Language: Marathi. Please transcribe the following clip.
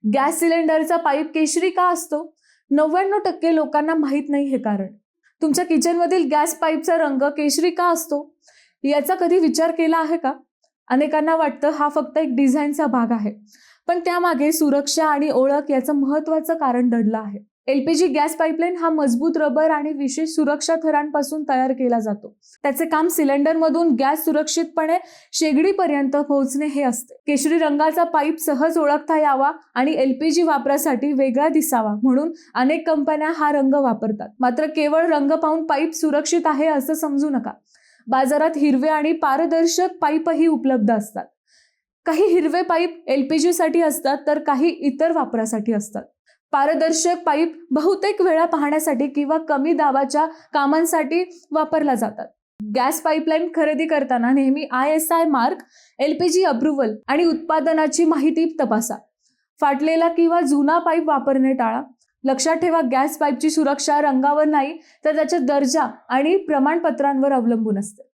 गॅस सिलेंडरचा पाईप केशरी का असतो? 99% लोकांना माहीत नाही हे कारण. तुमच्या किचनमधील गॅस पाईपचा रंग केशरी का असतो? याचा कधी विचार केला आहे का? अनेकांना वाटतं हा फक्त एक डिझाईनचा भाग आहे, पण त्यामागे सुरक्षा आणि ओळख याचं महत्त्वाचं कारण दडलं आहे. एलपीजी गॅस पाईपलाईन हा मजबूत रबर आणि विशेष सुरक्षा थरांपासून तयार केला जातो. त्याचे काम सिलेंडरमधून गॅस सुरक्षितपणे शेगडीपर्यंत पोहोचणे हे असते. केशरी रंगाचा पाईप सहज ओळखता यावा आणि एलपीजी वापरासाठी वेगळा दिसावा म्हणून अनेक कंपन्या हा रंग वापरतात. मात्र केवळ रंग पाहून पाईप सुरक्षित आहे असं समजू नका. बाजारात हिरवे आणि पारदर्शक पाईपही उपलब्ध असतात. काही हिरवे पाईप एलपीजी साठी असतात तर काही इतर वापरासाठी असतात. पारदर्शक पाईप बहुतेक वेळा पाहण्यासाठी किंवा कमी दाबाच्या कामांसाठी वापरला जातात. गॅस पाईपलाईन खरेदी करताना नेहमी ISI मार्क, एलपीजी अप्रुव्हल आणि उत्पादनाची माहिती तपासा. फाटलेला किंवा जुना पाईप वापरणे टाळा. लक्षात ठेवा, गॅस पाईपची सुरक्षा रंगावर नाही तर त्याच्या दर्जा आणि प्रमाणपत्रांवर अवलंबून असते.